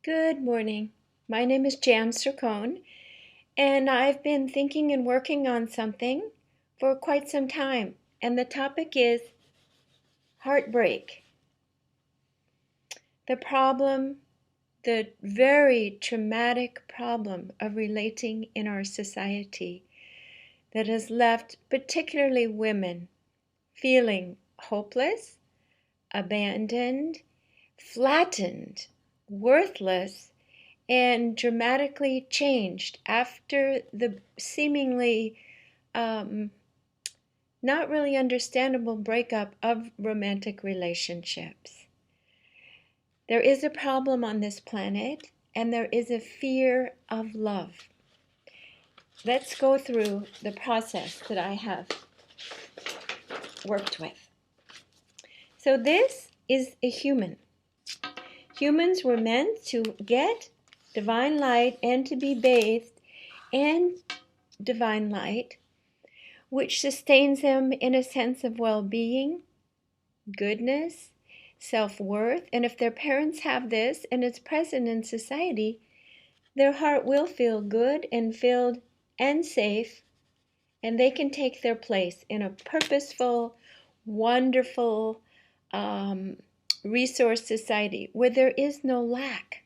Good morning. My name is Jan Sircone, and I've been thinking and working on something for quite some time. And the topic is heartbreak. The problem, the very traumatic problem of relating in our society that has left particularly women feeling hopeless, abandoned, flattened, worthless, and dramatically changed after the seemingly not really understandable breakup of romantic relationships. There is a problem on this planet, and there is a fear of love. Let's go through the process that I have worked with. So this is a human. Humans were meant to get divine light and to be bathed in divine light, which sustains them in a sense of well-being, goodness, self-worth. And if their parents have this and it's present in society, their heart will feel good and filled and safe, and they can take their place in a purposeful, wonderful resource society where there is no lack.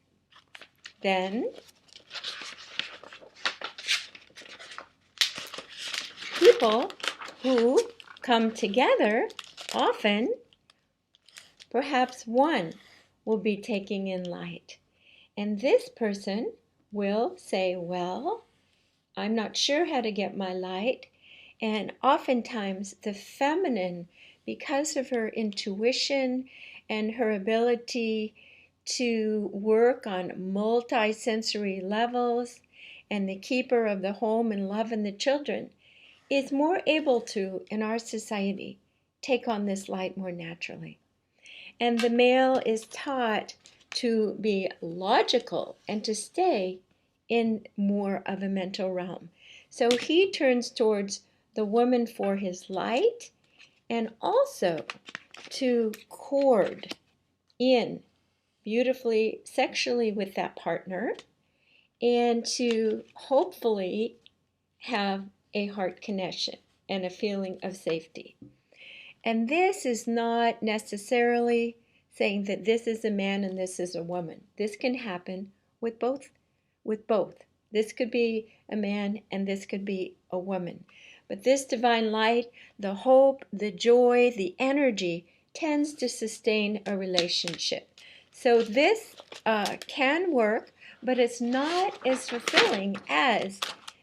Then people who come together, often, perhaps one will be taking in light. And this person will say, well, I'm not sure how to get my light. And oftentimes the feminine, because of her intuition and her ability to work on multi-sensory levels, and the keeper of the home and love and the children, is more able to, in our society, take on this light more naturally. And the male is taught to be logical and to stay in more of a mental realm. So he turns towards the woman for his light and also to cord in beautifully sexually with that partner and to hopefully have a heart connection and a feeling of safety. And this is not necessarily saying that this is a man and this is a woman. This can happen with both. This could be a man and this could be a woman. But this divine light, the hope, the joy, the energy tends to sustain a relationship. So this can work, but it's not as fulfilling as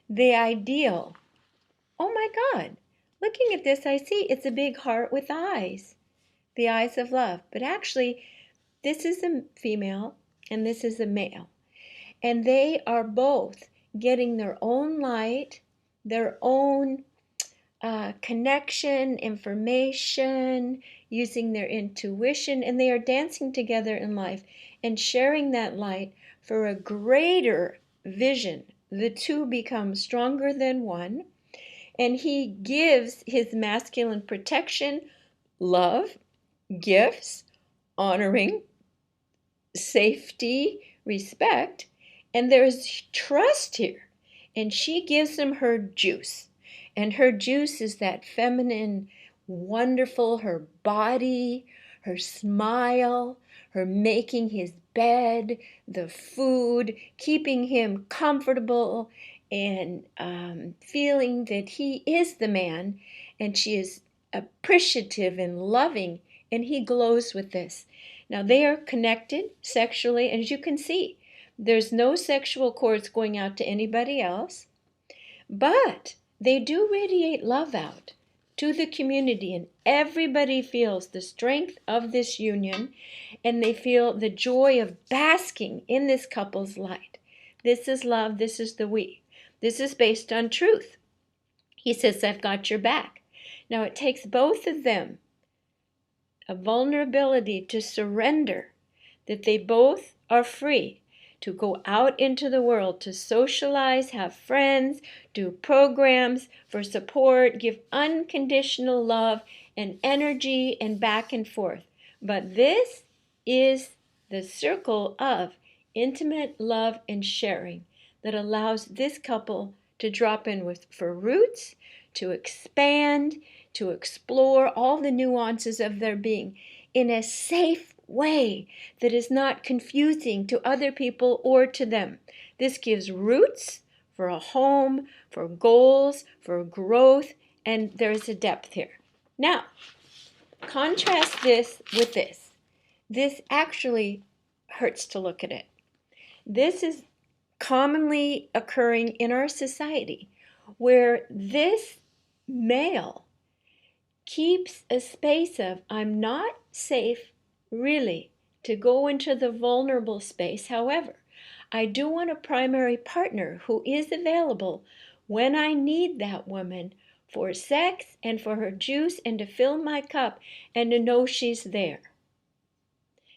the ideal. Oh my God, looking at this, I see it's a big heart with eyes, the eyes of love. But actually, this is a female and this is a male. And they are both getting their own light, their own connection, information, using their intuition, and they are dancing together in life and sharing that light for a greater vision. The two become stronger than one, and he gives his masculine protection, love, gifts, honoring, safety, respect, and there's trust here. And she gives him her juice. And her juice is that feminine, wonderful, her body, her smile, her making his bed, the food, keeping him comfortable, and feeling that he is the man. And she is appreciative and loving, and he glows with this. Now they are connected sexually, and as you can see, there's no sexual cords going out to anybody else, but they do radiate love out to the community, and everybody feels the strength of this union, and they feel the joy of basking in this couple's light. This is love, this is the we. This is based on truth. He says, I've got your back. Now it takes both of them a vulnerability to surrender, that they both are free to go out into the world, to socialize, have friends, do programs for support, give unconditional love and energy and back and forth. But this is the circle of intimate love and sharing that allows this couple to drop in for roots, to expand, to explore all the nuances of their being in a safe way that is not confusing to other people or to them. This gives roots for a home, for goals, for growth, and there's a depth here. Now, contrast this with this. This actually hurts to look at it. This is commonly occurring in our society where this male keeps a space of, I'm not safe really to go into the vulnerable space. However, I do want a primary partner who is available when I need that woman for sex and for her juice and to fill my cup and to know she's there.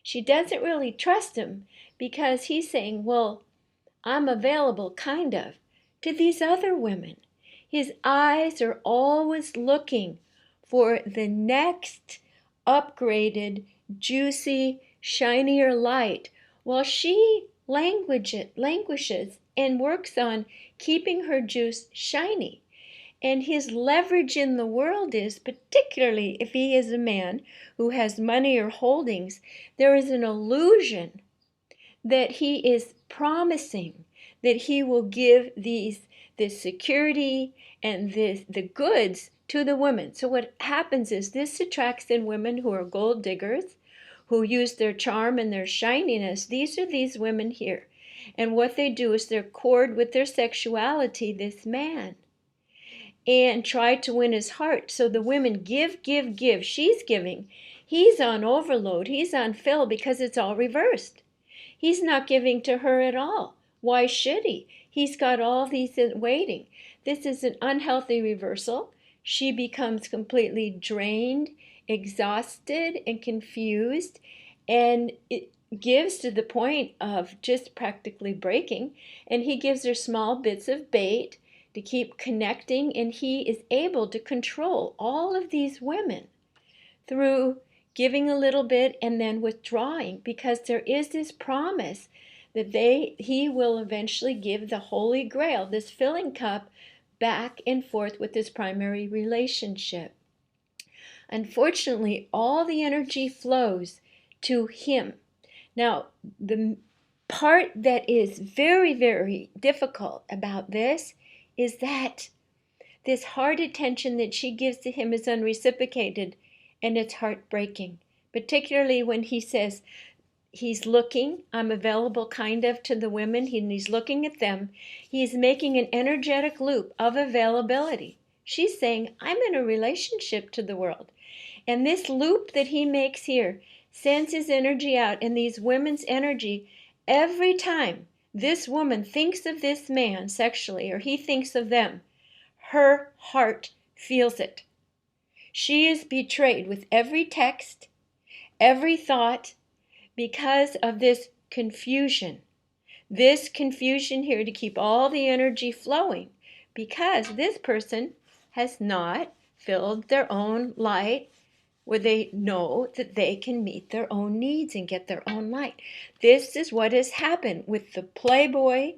She doesn't really trust him because he's saying, well, I'm available, kind of, to these other women. His eyes are always looking for the next upgraded, juicy, shinier light, while she languishes and works on keeping her juice shiny. And his leverage in the world is, particularly if he is a man who has money or holdings, there is an illusion that he is promising that he will give this security and the goods to the women. So what happens is this attracts in women who are gold diggers, who use their charm and their shininess. These are these women here. And what they do is they're court with their sexuality this man and try to win his heart. So the women give. She's giving. He's on overload. He's on fill because it's all reversed. He's not giving to her at all. Why should he? He's got all these waiting. This is an unhealthy reversal. She becomes completely drained, exhausted, and confused, and it gives to the point of just practically breaking. And he gives her small bits of bait to keep connecting, and he is able to control all of these women through giving a little bit and then withdrawing, because there is this promise that he will eventually give the Holy Grail, this filling cup, back and forth with his primary relationship. Unfortunately, all the energy flows to him. Now, the part that is very, very difficult about this is that this heart attention that she gives to him is unreciprocated, and it's heartbreaking, particularly when he says he's looking, I'm available kind of to the women, and he's looking at them. He's making an energetic loop of availability. She's saying, I'm in a relationship to the world. And this loop that he makes here sends his energy out, and these women's energy, every time this woman thinks of this man sexually, or he thinks of them, her heart feels it. She is betrayed with every text, every thought, because of this confusion. This confusion here to keep all the energy flowing, because this person has not filled their own light where they know that they can meet their own needs and get their own light. This is what has happened with the playboy,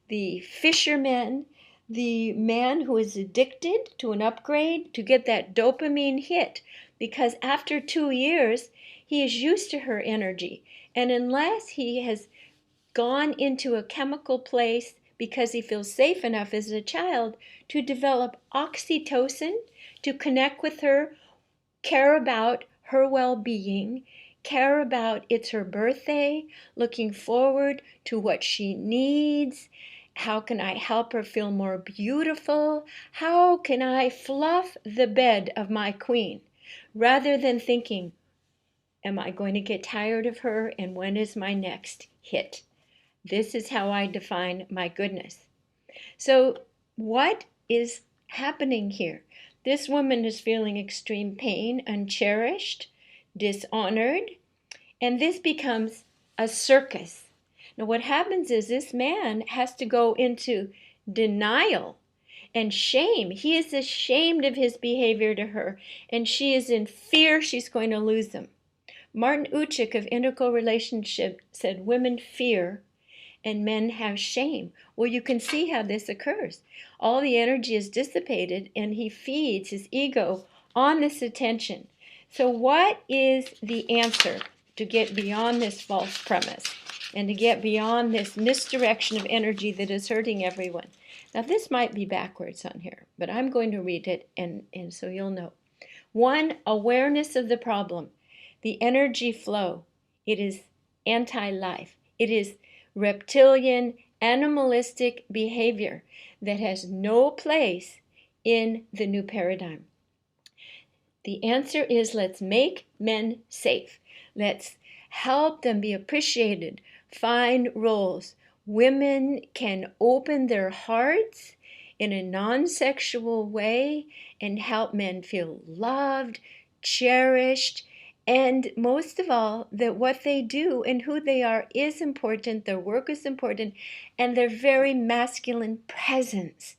the fisherman, the man who is addicted to an upgrade to get that dopamine hit, because after 2 years, he is used to her energy. And unless he has gone into a chemical place because he feels safe enough as a child to develop oxytocin, to connect with her, care about her well-being, care about it's her birthday, looking forward to what she needs. How can I help her feel more beautiful? How can I fluff the bed of my queen? Rather than thinking, am I going to get tired of her, and when is my next hit? This is how I define my goodness. So what is happening here? This woman is feeling extreme pain, uncherished, dishonored, and this becomes a circus. Now what happens is this man has to go into denial and shame. He is ashamed of his behavior to her, and she is in fear she's going to lose him. Martin Ucik of Integral Relationships said women fear and men have shame. Well, you can see how this occurs. All the energy is dissipated, and he feeds his ego on this attention. So what is the answer to get beyond this false premise and to get beyond this misdirection of energy that is hurting everyone? Now, this might be backwards on here, but I'm going to read it, and so you'll know. 1, awareness of the problem. The energy flow. It is anti-life. It is reptilian, animalistic behavior that has no place in the new paradigm. The answer is, let's make men safe. Let's help them be appreciated, find roles. Women can open their hearts in a non-sexual way and help men feel loved, cherished, and most of all, that what they do and who they are is important, their work is important, and their very masculine presence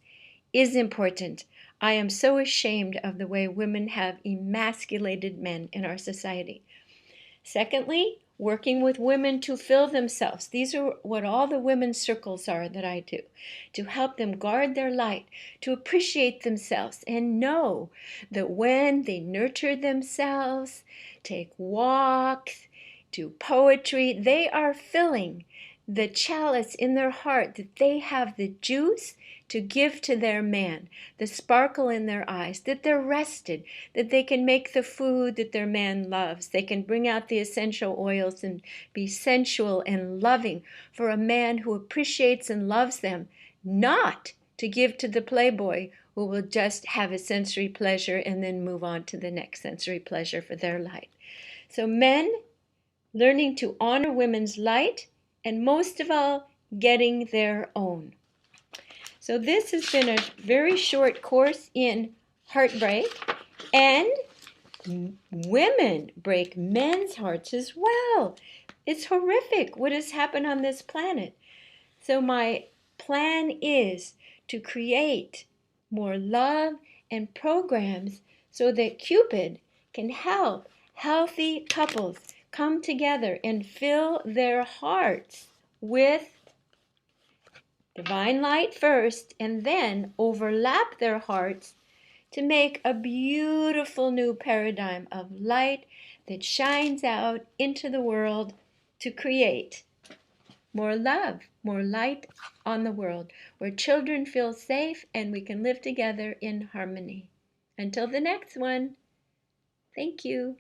is important. I am so ashamed of the way women have emasculated men in our society. Secondly, working with women to fill themselves. These are what all the women's circles are that I do, to help them guard their light, to appreciate themselves, and know that when they nurture themselves, take walks, do poetry, they are filling the chalice in their heart, that they have the juice to give to their man, the sparkle in their eyes, that they're rested, that they can make the food that their man loves. They can bring out the essential oils and be sensual and loving for a man who appreciates and loves them, not to give to the playboy who will just have a sensory pleasure and then move on to the next sensory pleasure for their light. So men learning to honor women's light, and most of all, getting their own. So this has been a very short course in Heartbreak, and women break men's hearts as well. It's horrific what has happened on this planet. So my plan is to create more love and programs so that Cupid can help healthy couples come together and fill their hearts with divine light first, and then overlap their hearts to make a beautiful new paradigm of light that shines out into the world to create more love, more light on the world, where children feel safe and we can live together in harmony. Until the next one, thank you.